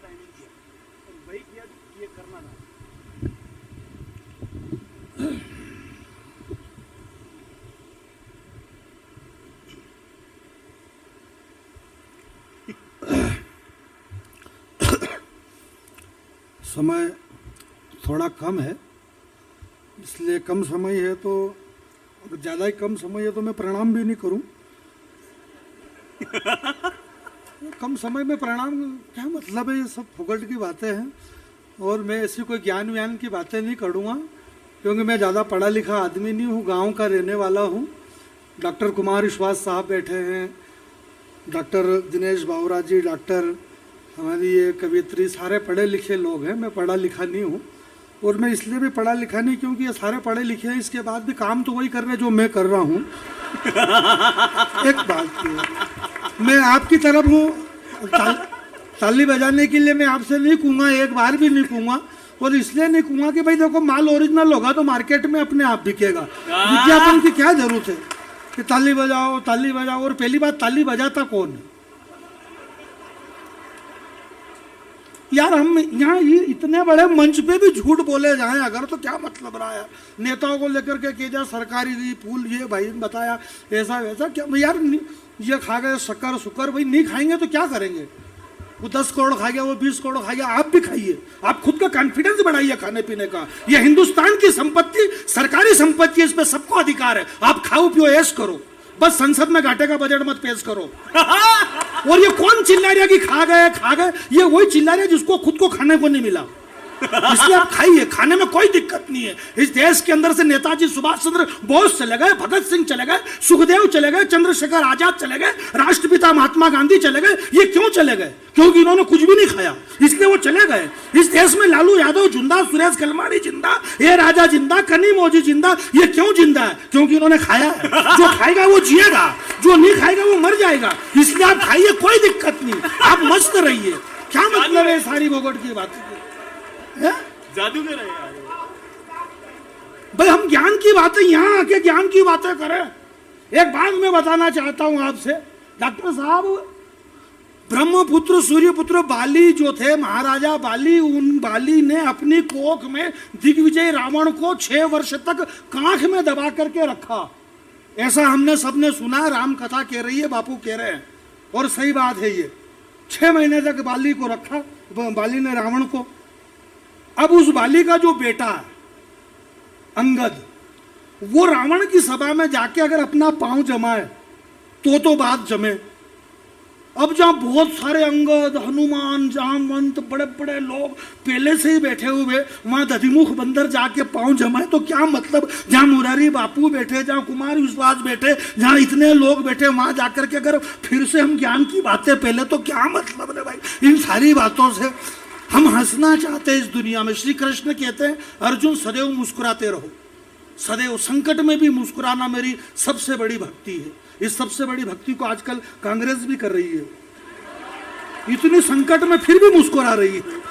Timing किया और वही किया जो ये करना था। समय थोड़ा कम है, इसलिए कम समय है तो अगर ज़्यादा ही कम समय है तो मैं प्रणाम भी नहीं करूं। कम समय में प्रणाम क्या मतलब है, ये सब फुकट की बातें हैं और मैं ऐसी कोई ज्ञान व्यान की बातें नहीं करूँगा क्योंकि मैं ज़्यादा पढ़ा लिखा आदमी नहीं हूँ, गांव का रहने वाला हूँ। डॉक्टर कुमार विश्वास साहब बैठे हैं, डॉक्टर दिनेश बावरा जी, डॉक्टर हमारी ये कवियत्री, सारे पढ़े लिखे लोग हैं। मैं पढ़ा लिखा नहीं हूँ और मैं इसलिए भी पढ़ा लिखा नहीं क्योंकि ये सारे पढ़े लिखे हैं, इसके बाद भी काम तो वही कर रहे हैं जो मैं कर रहा हूँ। एक बात की मैं आपकी तरफ हूँ, ताली बजाने के लिए मैं आपसे नहीं कहूँगा, एक बार भी नहीं कहूँगा और इसलिए नहीं कहूँगा कि भाई देखो माल ओरिजिनल होगा तो मार्केट में अपने आप बिकेगा। विज्ञापन की क्या जरूरत है कि ताली बजाओ ताली बजाओ। और पहली बात, ताली बजाता कौन है यार? हम यहाँ ये इतने बड़े मंच पे भी झूठ बोले जाएं अगर तो क्या मतलब रहा है? नेताओं को लेकर के जा सरकारी दी पुल ये भाई बताया ऐसा वैसा, क्या यार ये खा गए शक्कर शुक्र, भाई नहीं खाएंगे तो क्या करेंगे? वो 10 करोड़ खा गया, वो 20 करोड़ खा गया, आप भी खाइए, आप खुद का कॉन्फिडेंस बढ़ाइए खाने पीने का। ये हिंदुस्तान की संपत्ति सरकारी संपत्ति है, इस पे सबको अधिकार है। आप खाओ पियो ऐश करो, बस संसद में घाटे का बजट मत पेश करो। और ये कौन चिल्ला रहा कि खा गए, ये वही चिल्ला रहा जिसको खुद को खाने को नहीं मिला। इसलिए आप खाइए, खाने में कोई दिक्कत नहीं है। इस देश के अंदर से नेताजी सुभाष चंद्र बोस चले गए, भगत सिंह चले गए, सुखदेव चले गए, चंद्रशेखर आजाद चले गए, राष्ट्रपिता महात्मा गांधी चले गए। ये क्यों चले गए? क्योंकि इन्होंने कुछ भी नहीं खाया, इसलिए वो चले गए। इस देश में लालू यादव जिंदा, सुरेश कलमाड़ी जिंदा, ए राजा जिंदा, कनी मौजी जिंदा। ये क्यों जिंदा है? क्योंकि इन्होंने खाया है। जो खाएगा वो जिएगा, जो नहीं खाएगा वो मर जाएगा। इसलिए आप खाइए, कोई दिक्कत नहीं, आप मस्त रहिए। क्या मतलब है सारी बोगट की बात? जादूगर है यार भाई, हम ज्ञान की बातें यहाँ आके ज्ञान की बातें करें। एक बात मैं बताना चाहता हूं आपसे, डॉक्टर साहब, ब्रह्मपुत्र सूर्यपुत्र बाली जो थे, महाराजा बाली, उन बाली ने अपनी कोख में दिग्विजय रावण को 6 वर्ष तक कांख में दबा करके रखा। ऐसा हमने सबने सुना, राम कथा कह रही है, बापू कह रहे हैं और सही बात है। ये 6 महीने तक बाली को रखा, बाली ने रावण को। अब उस बाली का जो बेटा है अंगद, वो रावण की सभा में जाके अगर अपना पांव जमाए तो बात जमे। अब जहां बहुत सारे अंगद, हनुमान, जामवंत, बड़े बड़े लोग पहले से ही बैठे हुए, वहां दधिमुख बंदर जाके पांव जमाए तो क्या मतलब? जहां मुरारी बापू बैठे, जहां कुमार विश्वास बैठे, जहां इतने लोग बैठे, वहां जाकर के अगर फिर से हम ज्ञान की बातें पहले तो क्या मतलब है भाई? इन सारी बातों से हम हंसना चाहते हैं इस दुनिया में। श्री कृष्ण कहते हैं, अर्जुन सदैव मुस्कुराते रहो, सदैव। संकट में भी मुस्कुराना मेरी सबसे बड़ी भक्ति है। इस सबसे बड़ी भक्ति को आजकल कांग्रेस भी कर रही है, इतनी संकट में फिर भी मुस्कुरा रही है।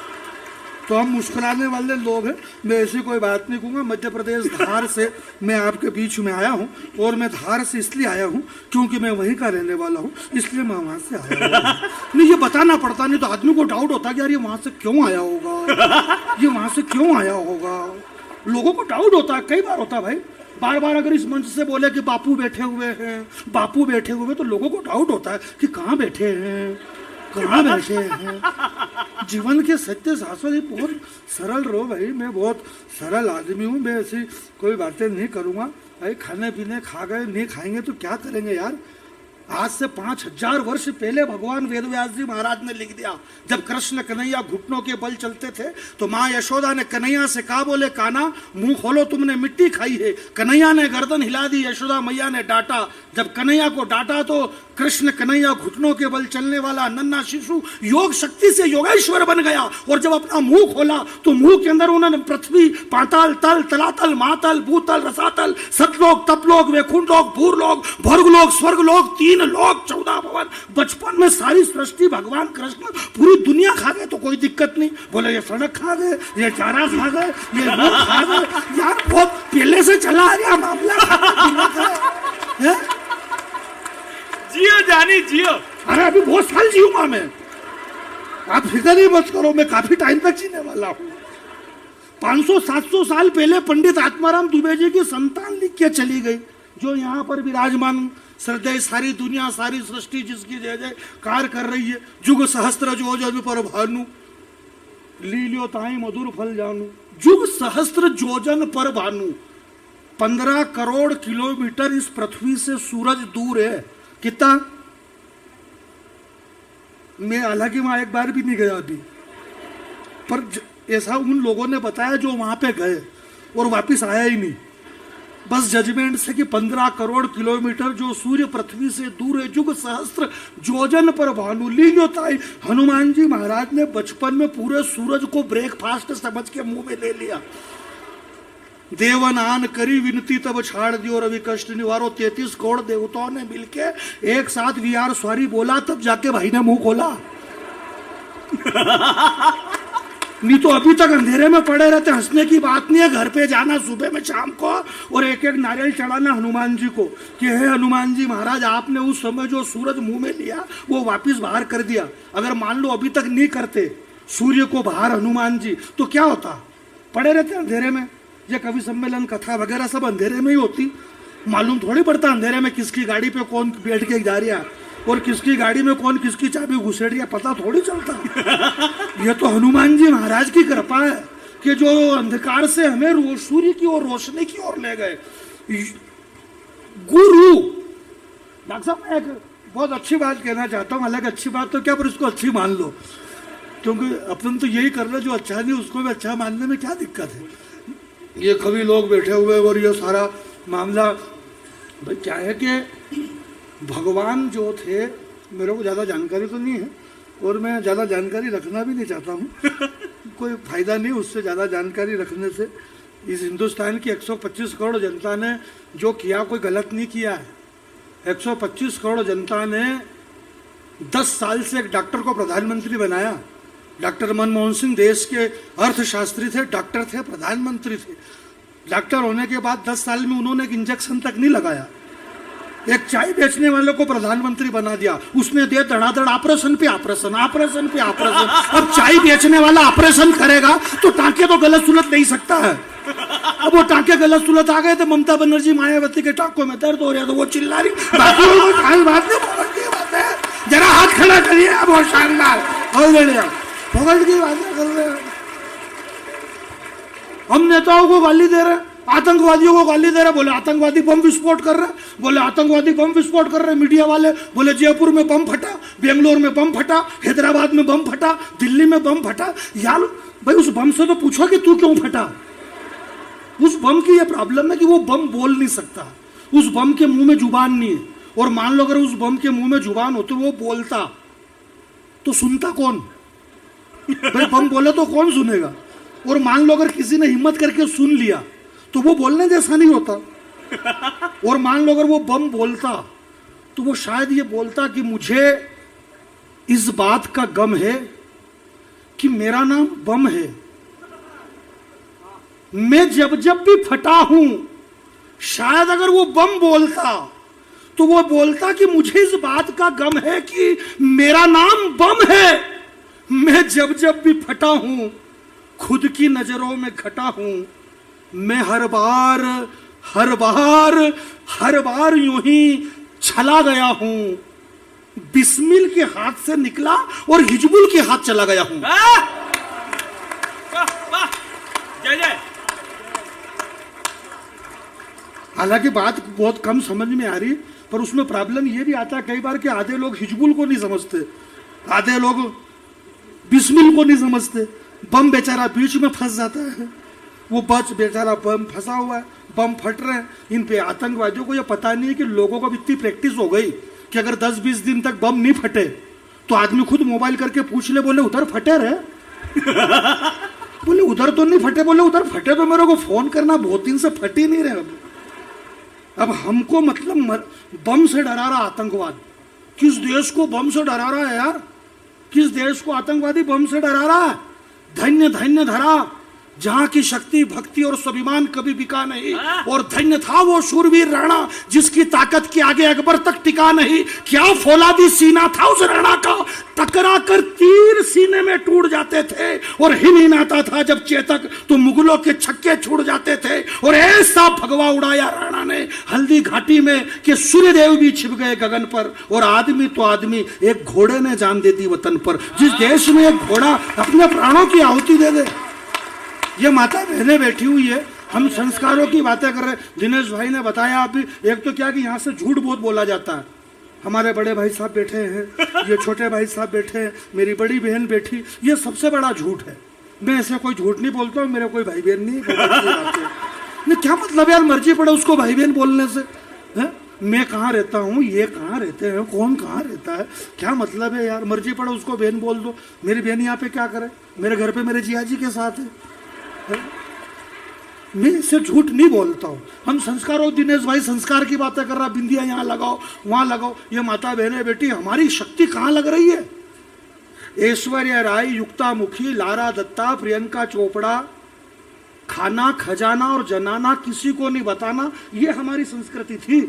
तो हम मुस्कुराने वाले लोग हैं। मैं ऐसी कोई बात नहीं कहूँगा। मध्य प्रदेश धार से मैं आपके बीच में आया हूँ और मैं धार से इसलिए आया हूँ क्योंकि मैं वहीं का रहने वाला हूँ, इसलिए मैं वहाँ से आया हूँ। नहीं, ये बताना पड़ता, नहीं तो आदमी को डाउट होता कि यार ये वहाँ से क्यों आया होगा, ये वहाँ से क्यों आया होगा। लोगों को डाउट होता है, कई बार होता है भाई। बार बार अगर इस मंच से बोले कि बापू बैठे हुए हैं, बापू बैठे हुए, तो लोगों को डाउट होता है कि कहाँ बैठे हैं, कहाँ बैठे हैं। जीवन के सत्य शाश्वत बहुत सरल रहो भाई। मैं बहुत सरल आदमी हूँ, मैं ऐसी कोई बातें नहीं करूँगा भाई। खाने पीने खा गए, नहीं खाएंगे तो क्या करेंगे यार? आज से 5000 वर्ष पहले भगवान वेदव्यास जी महाराज ने लिख दिया। जब कृष्ण कन्हैया घुटनों के बल चलते थे तो माँ यशोदा ने कन्हैया से कहा, बोले काना मुंह खोलो, तुमने मिट्टी खाई है। कन्हैया ने गर्दन हिला दी, यशोदा मैया ने डांटा। जब कन्हैया को डांटा तो कृष्ण कन्हैया घुटनों के बल चलने वाला नन्हा शिशु योग शक्ति से योगेश्वर बन गया। और जब अपना मुंह खोला तो मुंह के अंदर उन्होंने पृथ्वी, पाताल तल, तलातल, महातल, भूतल, रसातल, सतलोक, तपलोक, वैकुंठलोक, भूरलोक, भर्गलोक, स्वर्गलोक, 3 लोक, 14 भवन, बचपन में सारी सृष्टि भगवान कृष्ण पूरी दुनिया खा गए तो कोई दिक्कत नहीं। बोले ये सड़क खा गए, ये चारा खा गए, ये लोग खा गए। यार बहुत पहले से चला आ गया मामला। जियो जानी जियो। अरे अभी बहुत साल जीऊंगा मैं। आप फिक्र ही मत करो, मैं काफी टाइम तक जीने वाला हूं। 500-700 साल पहले पंडित आत्माराम दुबे जी की संतान लिख के चली गई, जो यहाँ पर विराजमान श्रद्धेय सारी दुनिया सारी सृष्टि जिसकी जय जय कार कर रही है। जुग सहस्त्र जोजन पर भानु, लीलियो ताई मधुर फल जानू। जुग सहस्त्र जोजन पर भानु, 15 करोड़ किलोमीटर इस पृथ्वी से सूरज दूर है। कितना? मैं हालांकि वहां एक बार भी नहीं गया अभी, पर ऐसा उन लोगों ने बताया जो वहां पे गए और वापस आया ही नहीं, बस जजमेंट से कि 15 करोड़ किलोमीटर जो सूर्य पृथ्वी से दूर है। जुग सहस्त्र जोजन पर भानु, लील्योताई। हनुमान जी महाराज ने बचपन में पूरे सूरज को ब्रेकफास्ट समझ के मुंह में ले लिया। देवनान करी विनती तब छाड़ दियो रवि कष्ट निवारो। 33 करोड़ देवताओं ने मिलके एक साथ वी आर सॉरी बोला, तब जाके भाई ने मुंह खोला। नहीं तो अभी तक अंधेरे में पड़े रहते। हंसने की बात नहीं है, घर पे जाना सुबह में शाम को और एक एक नारियल चढ़ाना हनुमान जी को कि हे हनुमान जी महाराज, आपने उस समय जो सूरज मुंह में लिया वो वापस बाहर कर दिया। अगर मान लो अभी तक नहीं करते सूर्य को बाहर हनुमान जी, तो क्या होता? पड़े रहते अंधेरे में। ये कवि सम्मेलन कथा वगैरह सब अंधेरे में ही होती। मालूम थोड़ी पड़ता अंधेरे में किसकी गाड़ी पे कौन बैठ के जा रहा और किसकी गाड़ी में कौन किसकी चाबी घुसेड़ रही है, पता थोड़ी चलता। ये तो हनुमान जी महाराज की कृपा है कि जो अंधकार से हमें सूर्य की ओर रोशनी की ओर ले गए। गुरु डॉक्टर साहब, मैं एक बहुत अच्छी बात कहना चाहता हूँ, हालांकि अच्छी बात तो क्या, पर इसको अच्छी मान लो, क्योंकि अपन तो यही कर रहे जो अच्छा नहीं उसको भी अच्छा मानने में क्या दिक्कत है। ये कवि लोग बैठे हुए और ये सारा मामला भाई क्या है कि भगवान जो थे, मेरे को ज़्यादा जानकारी तो नहीं है और मैं ज़्यादा जानकारी रखना भी नहीं चाहता हूँ। कोई फायदा नहीं उससे ज़्यादा जानकारी रखने से। इस हिंदुस्तान की 125 करोड़ जनता ने जो किया कोई गलत नहीं किया है। 125 करोड़ जनता ने 10 साल से एक डॉक्टर को प्रधानमंत्री बनाया। डॉक्टर मनमोहन सिंह देश के अर्थशास्त्री थे, डॉक्टर थे, प्रधानमंत्री थे। डॉक्टर होने के बाद 10 साल में उन्होंने एक इंजेक्शन तक नहीं लगाया। एक चाय बेचने वाले को प्रधानमंत्री बना दिया, उसने दिया धड़ाधड़ ऑपरेशन पे ऑपरेशन, ऑपरेशन पे ऑपरेशन। अब चाय बेचने वाला ऑपरेशन करेगा तो टांके तो गलत सुलट नहीं सकता है। अब वो टांके गलत सुलट आ गए तो ममता बनर्जी मायावती के टांकों में दर्द हो रहा तो वो चिल्ला रही। बाकी बात नहीं, जरा हाथ खड़ा करिए, बहुत शानदार फोकट की बातें कर रहे हैं। हम नेताओं को गाली दे रहे हैं, आतंकवादियों को गाली दे रहे, बोले आतंकवादी बम विस्फोट कर रहे, बोले आतंकवादी बम विस्फोट कर रहे। मीडिया वाले बोले जयपुर में बम फटा, बेंगलोर में बम फटा, हैदराबाद में बम फटा, दिल्ली में बम फटा। यार भाई उस बम से तो पूछो कि तू क्यों फटा। उस बम की यह प्रॉब्लम है कि वो बम बोल नहीं सकता, उस बम के मुंह में जुबान नहीं है। और मान लो अगर उस बम के मुंह में जुबान होती वो बोलता तो सुनता कौन? भाई बम बोले तो कौन सुनेगा। और मान लो अगर किसी ने हिम्मत करके सुन लिया तो वो बोलने जैसा नहीं होता। और मान लो अगर वो बम बोलता तो वो शायद ये बोलता कि मुझे इस बात का गम है कि मेरा नाम बम है, मैं जब जब भी फटा हूं। शायद अगर वो बम बोलता तो वो बोलता कि मुझे इस बात का गम है कि मेरा नाम बम है, मैं जब जब भी फटा हूं, खुद की नजरों में घटा हूं। मैं हर बार यूं ही छला गया हूं। बिस्मिल के हाथ से निकला और हिजबुल के हाथ चला गया हूं। जय जय। हालांकि बात बहुत कम समझ में आ रही, पर उसमें प्रॉब्लम ये भी आता है कई बार कि आधे लोग हिजबुल को नहीं समझते, आधे लोग बिस्मिल को नहीं समझते। बम बेचारा बीच में फंस जाता है, वो बच बेचारा बम फंसा हुआ है, बम फट रहे हैं। इन पे आतंकवादियों को ये पता नहीं है कि लोगों को इतनी प्रैक्टिस हो गई कि अगर 10-20 दिन तक बम नहीं फटे तो आदमी खुद मोबाइल करके पूछ ले, बोले उधर फटे रहे बोले उधर तो नहीं फटे, बोले उधर फटे तो मेरे को फोन करना, बहुत दिन से फट ही नहीं रहे। अब हमको मतलब बम से डरा रहा आतंकवाद। किस देश को बम से डरा रहा है यार? किस देश को आतंकवादी बम से डरा रहा है? धन्य धन्य धरा जहां की शक्ति, भक्ति और स्वाभिमान कभी बिका नहीं। और धन्य था वो शूरवीर राणा जिसकी ताकत के आगे अकबर तक टिका नहीं। क्या फौलादी सीना था उस राणा का, टकरा कर तीर सीने में टूट जाते थे और हिम आता था जब चेतक तो मुगलों के छक्के छूट जाते थे। और ऐसा भगवा उड़ाया राणा ने हल्दी घाटी में कि सूर्यदेव भी छिप गए गगन पर। और आदमी तो आदमी, एक घोड़े ने जान दे दी वतन पर। जिस देश में एक घोड़ा अपने प्राणों की आहुति दे दे। ये माता बहनें बैठी हुई है, हम संस्कारों की बातें कर रहे हैं। दिनेश भाई ने बताया अभी, एक तो क्या कि यहाँ से झूठ बहुत बोला जाता है। हमारे बड़े भाई साहब बैठे हैं, ये छोटे भाई साहब बैठे हैं, मेरी बड़ी बहन बैठी, ये सबसे बड़ा झूठ है। मैं ऐसे कोई झूठ नहीं बोलता हूँ, मेरे कोई भाई बहन नहीं। क्या मतलब यार, मर्जी पड़े उसको भाई बहन बोलने से है? मैं कहाँ रहता हूँ, ये कहाँ रहते हैं, कौन कहाँ रहता है, क्या मतलब है यार, मर्जी पड़े उसको बहन बोल दो। मेरी बहन यहाँ पे क्या करे, मेरे घर पे मेरे जिया जी के साथ है। मैं इससे झूठ नहीं बोलता हूँ। हम संस्कारों, दिनेश भाई संस्कार की बातें कर रहा, बिंदिया यहाँ लगाओ वहां लगाओ। ये माता बहने बेटी, हमारी शक्ति कहाँ लग रही है? ऐश्वर्या राय, युक्ता मुखी, लारा दत्ता, प्रियंका चोपड़ा, खाना, खजाना और जनाना किसी को नहीं बताना, ये हमारी संस्कृति थी।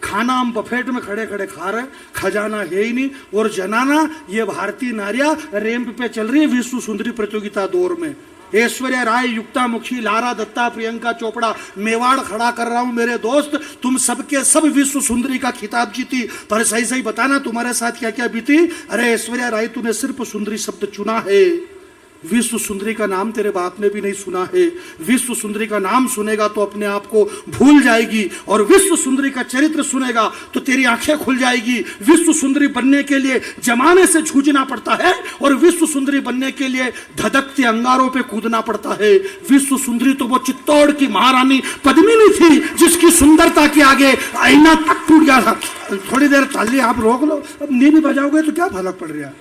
खाना हम बफेट में खड़े खड़े खा रहे, खजाना है ही नहीं। और जनाना, ये भारतीय नारियां रैंप पे चल रही है विश्व सुंदरी प्रतियोगिता दौर में। ऐश्वर्या राय, युक्ता मुखी, लारा दत्ता, प्रियंका चोपड़ा, मेवाड़ खड़ा कर रहा हूं मेरे दोस्त, तुम सबके सब विश्व सुंदरी का खिताब जीती। पर सही सही बताना तुम्हारे साथ क्या क्या बीती? अरे ऐश्वर्या राय, तूने सिर्फ सुंदरी शब्द चुना है, विश्व सुंदरी का नाम तेरे बाप ने भी नहीं सुना है। विश्व सुंदरी का नाम सुनेगा तो अपने आप को भूल जाएगी, और विश्व सुंदरी का चरित्र सुनेगा तो तेरी आंखें खुल जाएगी। विश्व सुंदरी बनने के लिए जमाने से जूझना पड़ता है, और विश्व सुंदरी बनने के लिए धधकते अंगारों पे कूदना पड़ता है। विश्व सुंदरी तो वो चित्तौड़ की महारानी पद्मिनी थी जिसकी सुंदरता के आगे आईना तक टूट गया था। थोड़ी देर ताली आप रोक लो, अब नी भी बजाओगे तो क्या फर्क पड़ रहा है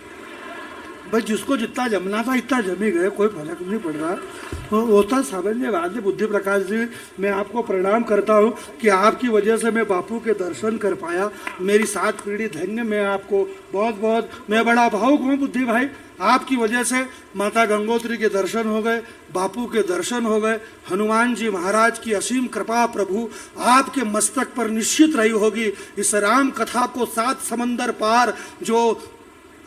भाई, जिसको जितना जमना था इतना जमी गए, कोई फर्क नहीं पड़ रहा। तो होता सामान्य बुद्धि प्रकाश जी, मैं आपको प्रणाम करता हूँ कि आपकी वजह से मैं बापू के दर्शन कर पाया। मेरी 7 पीढ़ी धन्य, मैं आपको बहुत बहुत, मैं बड़ा भावुक हूँ बुद्धि भाई। आपकी वजह से माता गंगोत्री के दर्शन हो गए, बापू के दर्शन हो गए, हनुमान जी महाराज की असीम कृपा प्रभु आपके मस्तक पर निश्चित रही होगी। इस राम कथा को 7 समंदर पार जो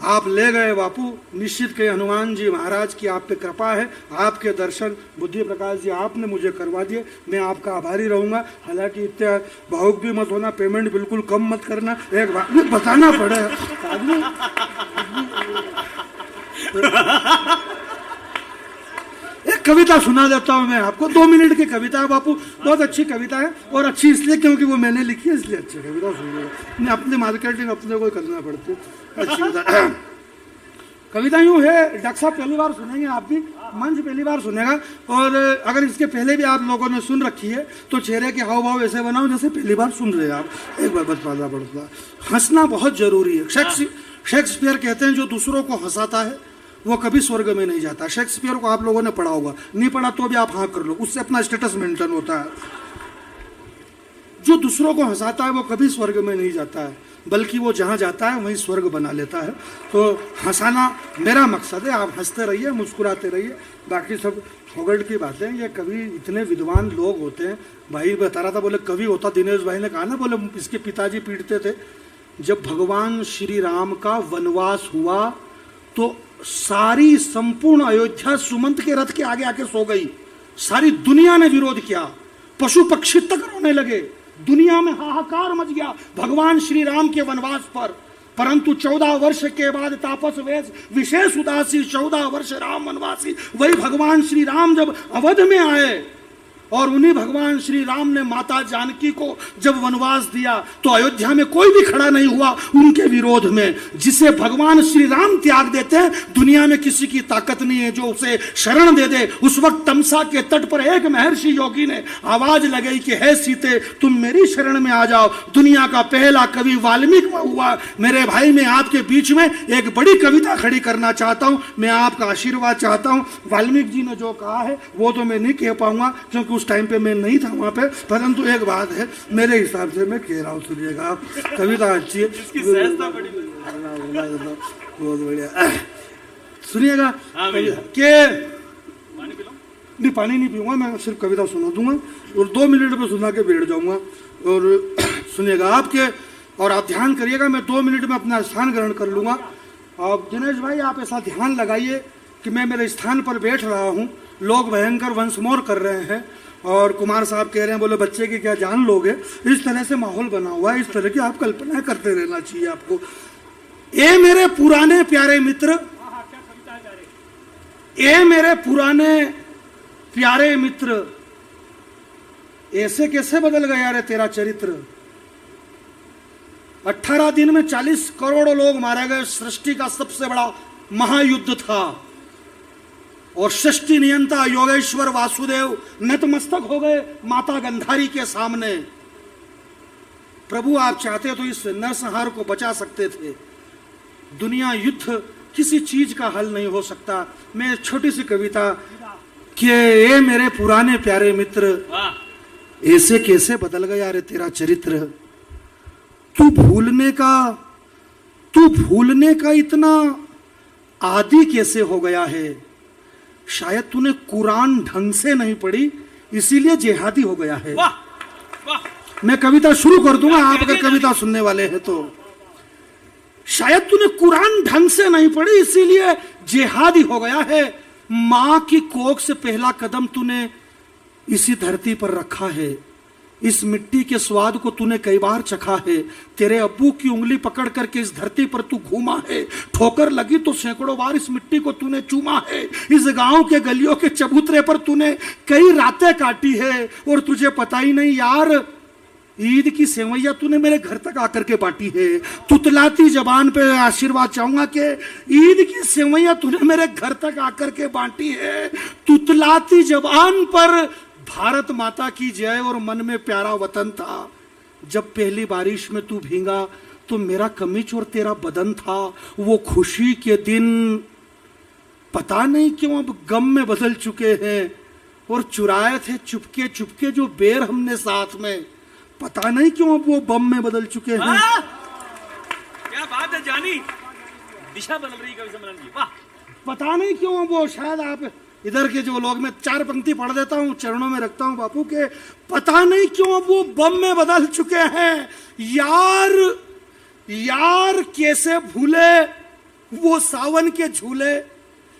आप ले गए बापू, निश्चित के हनुमान जी महाराज की आप पे कृपा है। आपके दर्शन बुद्धि प्रकाश जी आपने मुझे करवा दिए, मैं आपका आभारी रहूंगा। हालांकि इतना भावुक भी मत होना, पेमेंट बिल्कुल कम मत करना, एक बात बताना पड़े आदमी। एक कविता सुना देता हूँ मैं आपको, 2 मिनट की कविता है बापू, बहुत अच्छी कविता है, और अच्छी इसलिए क्योंकि वो मैंने लिखी है, इसलिए अच्छी कविता सुनिएगा। अपनी मार्केटिंग अपने को करना पड़ती है। अच्छी कविता यूं है, डॉक्टर साहब पहली बार सुनेंगे, आप भी मंच पहली बार सुनेगा। और अगर इसके पहले भी आप लोगों ने सुन रखी है तो चेहरे के हाव भाव ऐसे बनाओ जैसे पहली बार सुन रहे हैं आप, एक बार बताना पड़ता। हंसना बहुत जरूरी है। शेक्सपियर कहते हैं जो दूसरों को हंसाता है वो कभी स्वर्ग में नहीं जाता। शेक्सपियर को आप लोगों ने पढ़ा होगा, नहीं पढ़ा तो भी आप हाँ कर लो, उससे अपना स्टेटस मेंटेन होता है। जो दूसरों को हंसाता है वो कभी स्वर्ग में नहीं जाता है, बल्कि वो जहाँ जाता है वहीं स्वर्ग बना लेता है। तो हंसाना मेरा मकसद है, आप हंसते रहिए, मुस्कुराते रहिए, बाकी सब फोगट की बातें। ये कवि इतने विद्वान लोग होते हैं, भाई बता रहा था, बोले कवि होता, दिनेश भाई ने कहा ना, बोले इसके पिताजी पीटते थे। जब भगवान श्री राम का वनवास हुआ तो सारी संपूर्ण अयोध्या सुमंत के रथ के आगे आके सो गई। सारी दुनिया ने विरोध किया, पशु पक्षी तक रोने लगे, दुनिया में हाहाकार मच गया भगवान श्री राम के वनवास पर। परंतु 14 वर्ष के बाद तापस वेश विशेष उदासी, 14 वर्ष राम वनवासी। वही भगवान श्री राम जब अवध में आए और उन्हीं भगवान श्री राम ने माता जानकी को जब वनवास दिया तो अयोध्या में कोई भी खड़ा नहीं हुआ उनके विरोध में। जिसे भगवान श्री राम त्याग देते हैं, दुनिया में किसी की ताकत नहीं है जो उसे शरण दे दे। उस वक्त तमसा के तट पर एक महर्षि योगी ने आवाज लगाई कि हे सीते, तुम मेरी शरण में आ जाओ। दुनिया का पहला कवि वाल्मीकि हुआ। मेरे भाई, मैं आपके बीच में एक बड़ी कविता खड़ी करना चाहता हूं, मैं आपका आशीर्वाद चाहता हूं। वाल्मीकि जी ने जो कहा है वो तो मैं नहीं कह पाऊंगा क्योंकि उस टाइम पे मैं नहीं था वहां पे, परंतु एक बात है मेरे हिसाब से मैं कह रहा हूँ, सुनिएगा आप। कविता अच्छी है, बहुत बढ़िया, सुनिएगा। के नहीं पानी नहीं पीऊंगा, मैं सिर्फ कविता सुना दूंगा और 2 मिनट में सुना के बैठ जाऊंगा और सुनिएगा आपके, और आप ध्यान करिएगा। मैं 2 मिनट में अपना स्थान ग्रहण कर लूंगा। अब दिनेश भाई आप ऐसा ध्यान लगाइए कि मैं मेरे स्थान पर बैठ रहा हूँ, लोग भयंकर वंश मोर कर रहे हैं और कुमार साहब कह रहे हैं बोले बच्चे की क्या जान लोगे। इस तरह से माहौल बना हुआ है, इस तरह की आप कल्पनाएं करते रहना चाहिए आपको। ए मेरे पुराने प्यारे मित्र, ए मेरे पुराने प्यारे मित्र, ऐसे कैसे बदल गया रे तेरा चरित्र। 18 दिन में 40 करोड़ लोग मारे गए, सृष्टि का सबसे बड़ा महायुद्ध था और सृष्टि नियंता योगेश्वर वासुदेव नतमस्तक हो गए माता गंधारी के सामने। प्रभु आप चाहते तो इस नरसंहार को बचा सकते थे। दुनिया युद्ध किसी चीज का हल नहीं हो सकता। मैं एक छोटी सी कविता कि ये मेरे पुराने प्यारे मित्र, ऐसे कैसे बदल गया रे तेरा चरित्र। तू भूलने का इतना आदी कैसे हो गया है। शायद तूने कुरान ढंग से नहीं पढ़ी इसीलिए जिहादी हो गया है। वाह वाह। मैं कविता शुरू कर दूंगा, आप अगर कविता सुनने वाले हैं तो। शायद तूने कुरान ढंग से नहीं पढ़ी इसीलिए जिहादी हो गया है। मां की कोख से पहला कदम तूने इसी धरती पर रखा है। इस मिट्टी के स्वाद को तूने कई बार चखा है। तेरे अब्बू की उंगली पकड़ करके इस धरती पर तू घूमा है। ठोकर लगी तो सैकड़ों बार इस मिट्टी को तूने चूमा है। इस गांव के गलियों के चबूतरे पर तूने कई रातें काटी है और तुझे पता ही नहीं यार, ईद की सेवैया तूने मेरे घर तक आकर के बांटी है। तुतलाती जबान पे आशीर्वाद चाहूंगा कि ईद की सेवैया तूने मेरे घर तक आकर के बांटी है। तुतलाती जबान पर भारत माता की जय और मन में प्यारा वतन था। जब पहली बारिश में तू भींगा तो मेरा कमीज और तेरा बदन था। वो खुशी के दिन पता नहीं क्यों अब गम में बदल चुके हैं और चुराए थे चुपके चुपके जो बेर हमने साथ में, पता नहीं क्यों अब वो बम में बदल चुके हैं। क्या बात है जानी, दिशा बदल रही कवि सम्मेलन की। वाह। पता नहीं क्यों वो, शायद आप इधर के जो लोग, मैं 4 पंक्ति पढ़ देता हूं, चरणों में रखता हूं बापू के। पता नहीं क्यों अब वो बम में बदल चुके हैं। यार कैसे भूले वो सावन के झूले।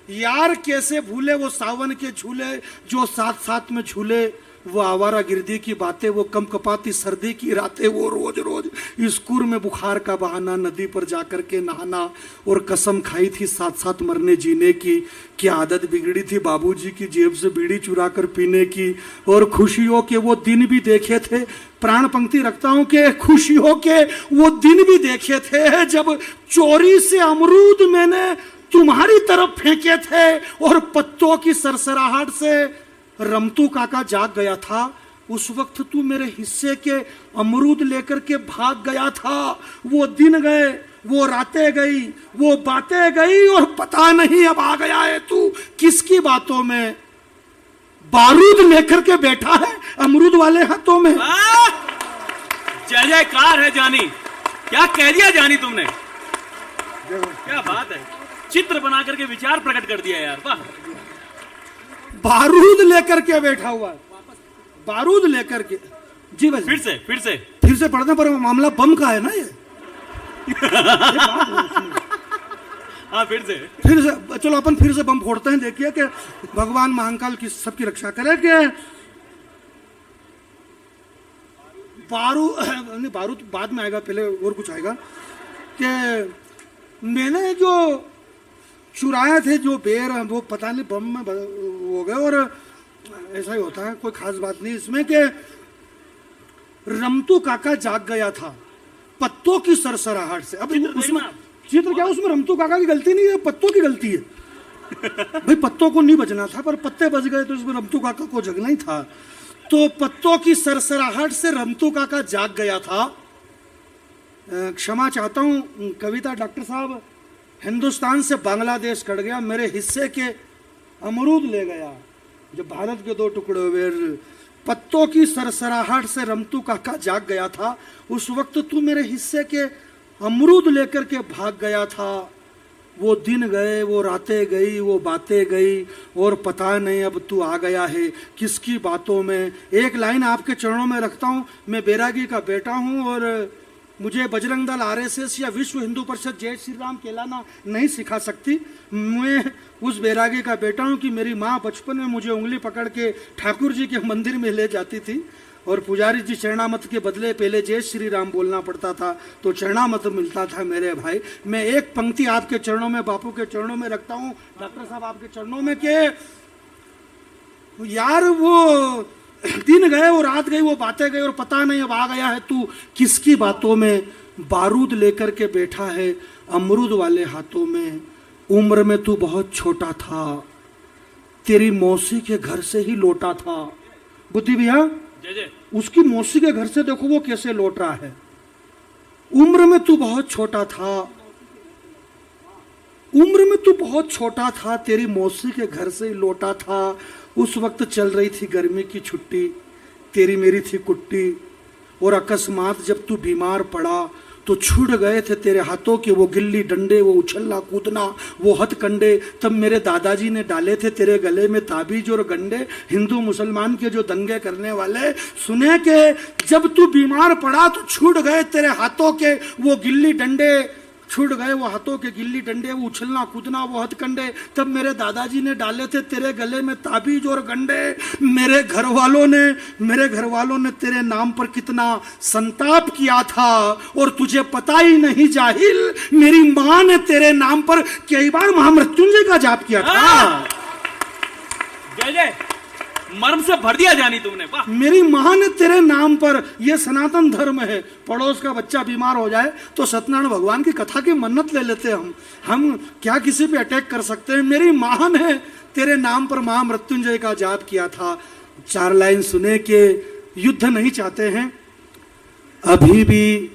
यार कैसे भूले वो सावन के झूले जो साथ साथ में झूले। वो आवारा गिरदी की बातें, वो कम कपाती सर्दी की रातें, वो रोज रोज स्कूल में बुखार का बहाना, नदी पर जाकर के नहाना और कसम खाई थी साथ साथ मरने जीने की। क्या आदत बिगड़ी थी बाबूजी की जेब से बीड़ी चुरा कर पीने की। और खुशियों के वो दिन भी देखे थे, प्राण पंक्ति रखता हूं कि खुशियों के वो दिन भी देखे थे जब चोरी से अमरूद मैंने तुम्हारी तरफ फेंके थे और पत्तों की सरसराहट से रमतू काका जाग गया था। उस वक्त तू मेरे हिस्से के अमरूद लेकर के भाग गया था। वो दिन गए, वो रातें गई, वो बातें गई और पता नहीं अब आ गया है तू किसकी बातों में। बारूद लेकर के बैठा है अमरूद वाले हाथों में। जय जयकार है जानी, क्या कह दिया जानी तुमने। क्या बात है, चित्र बना करके विचार प्रकट कर दिया यार। वाह। बारूद लेकर के बैठा हुआ है, बारूद लेकर के। जी बस फिर से पढ़ने पर मामला बम का है ना ये। हाँ फिर से चलो अपन फिर से बम फोड़ते हैं। देखिए कि भगवान महाकाल की सबकी रक्षा करे। कि बारूद बाद में आएगा, पहले और कुछ आएगा। कि मैंने जो चुराए थे जो बेर, वो पता नहीं बम में हो गए। और ऐसा ही होता है, कोई खास बात नहीं इसमें। कि रमतू काका जाग गया था पत्तों की सरसराहट से। अब उसमें चित्र क्या, उसमें रमतू काका की गलती नहीं है, पत्तों की गलती है। भाई पत्तों को नहीं बजना था पर पत्ते बच गए तो इसमें रमतू काका को जगना ही था। तो पत्तों की सरसराहट से रमतू काका जाग गया था। क्षमा चाहता हूं कविता डॉक्टर साहब, हिंदुस्तान से बांग्लादेश कट गया, मेरे हिस्से के अमरूद ले गया। जब भारत के 2 टुकड़े हुए, पत्तों की सरसराहट से रमतू काका जाग गया था। उस वक्त तू मेरे हिस्से के अमरूद लेकर के भाग गया था। वो दिन गए, वो रातें गई, वो बातें गई, और पता नहीं अब तू आ गया है किसकी बातों में। एक लाइन आपके चरणों में रखता हूँ, मैं बैरागी का बेटा हूँ और मुझे बजरंग दल आरएसएस या विश्व हिंदू परिषद जय श्री राम कहलाना नहीं सिखा सकती। मैं उस बैरागी का बेटा हूँ कि मेरी माँ बचपन में मुझे उंगली पकड़ के ठाकुर जी के मंदिर में ले जाती थी और पुजारी जी चरणामत के बदले पहले जय श्री राम बोलना पड़ता था तो चरणामत मिलता था। मेरे भाई, मैं एक पंक्ति आपके चरणों में, बापू के चरणों में रखता हूँ, डॉक्टर साहब आपके चरणों में, के यार वो दिन गए, वो रात गई, वो बातें गई, और पता नहीं अब आ गया है तू किसकी बातों में। बारूद लेकर के बैठा है अमरूद वाले हाथों में। उम्र में तू बहुत छोटा था, तेरी मौसी के घर से ही लौटा था। बुद्धि भैया, उसकी मौसी के घर से देखो वो कैसे लौट रहा है। उम्र में तू बहुत छोटा था, उम्र में तू बहुत छोटा था, तेरी मौसी के घर से ही लौटा था। उस वक्त चल रही थी गर्मी की छुट्टी, तेरी मेरी थी कुट्टी, और अकस्मात जब तू बीमार पड़ा तो छूट गए थे तेरे हाथों के वो गिल्ली डंडे, वो उछलना कूदना, वो हथकंडे। तब मेरे दादाजी ने डाले थे तेरे गले में ताबीज और गंडे। हिंदू मुसलमान के जो दंगे करने वाले, सुने के जब तू बीमार पड़ा तो छूट गए तेरे हाथों के वो गिल्ली डंडे, छूट गए वो हाथों के गिल्ली डंडे, वो उछलना कूदना, वो हथकंडे। तब मेरे दादाजी ने डाले थे तेरे गले में ताबीज और गंडे। मेरे घर वालों ने तेरे नाम पर कितना संताप किया था और तुझे पता ही नहीं जाहिल, मेरी माँ ने तेरे नाम पर कई बार महामृत्युंजय का जाप किया था। जय जय, मर्म से भर दिया जानी तुमने। वाह, मेरी माँ ने तेरे नाम पर, यह सनातन धर्म है, पड़ोस का बच्चा बीमार हो जाए तो सत्यनारायण भगवान की कथा की मन्नत ले लेते हम क्या किसी पे अटैक कर सकते हैं। मेरी माँ ने तेरे नाम पर महामृत्युंजय का जाप किया था। 4 लाइन सुने के युद्ध नहीं चाहते हैं, अभी भी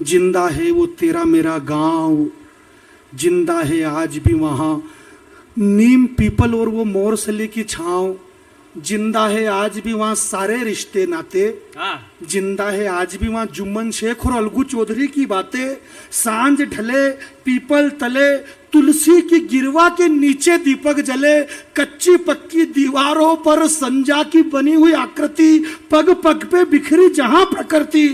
जिंदा है वो तेरा मेरा गांव, जिंदा है आज भी वहां नीम पीपल और वो मोरसली की छांव, जिंदा है आज भी वहां सारे रिश्ते नाते, जिंदा है आज भी वहां जुम्मन शेख और अलगू चौधरी की बातें। सांझ ढले पीपल तले, तुलसी की गिरवा के नीचे दीपक जले, कच्ची पक्की दीवारों पर संजा की बनी हुई आकृति, पग पग पे बिखरी जहां प्रकृति।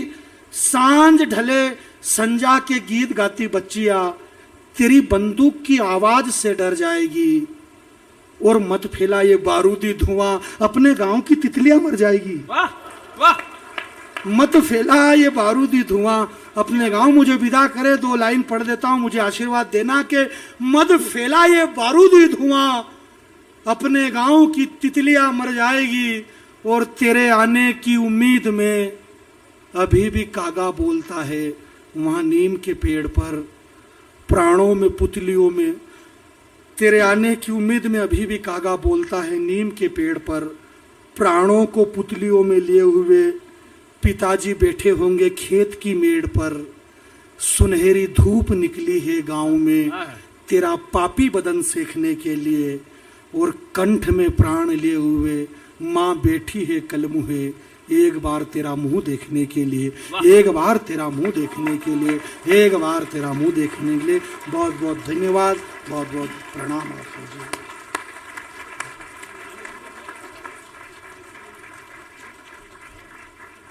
सांझ ढले संजा के गीत गाती बच्चियां, तेरी बंदूक की आवाज से डर जाएगी, और मत फैला ये बारूदी धुआं, अपने गांव की तितलियां मर जाएगी। वाह वाह, मत फैला ये बारूदी धुआं, अपने गांव, मुझे विदा करे, 2 लाइन पढ़ देता हूं, मुझे आशीर्वाद देना के मत फैला ये बारूदी धुआं, अपने गांव की तितलियां मर जाएगी, और तेरे आने की उम्मीद में अभी भी कागा बोलता है वहां नीम के पेड़ पर, प्राणों में पुतलियों में। तेरे आने की उम्मीद में अभी भी कागा बोलता है नीम के पेड़ पर, प्राणों को पुतलियों में लिए हुए पिताजी बैठे होंगे खेत की मेड़ पर। सुनहरी धूप निकली है गांव में तेरा पापी बदन सेकने के लिए, और कंठ में प्राण लिए हुए माँ बैठी है कलमुहे, एक बार तेरा मुंह देखने के लिए, एक बार तेरा मुंह देखने के लिए, एक बार तेरा मुंह देखने के लिए। बहुत बहुत धन्यवाद, बहुत बहुत प्रणाम आपको जी।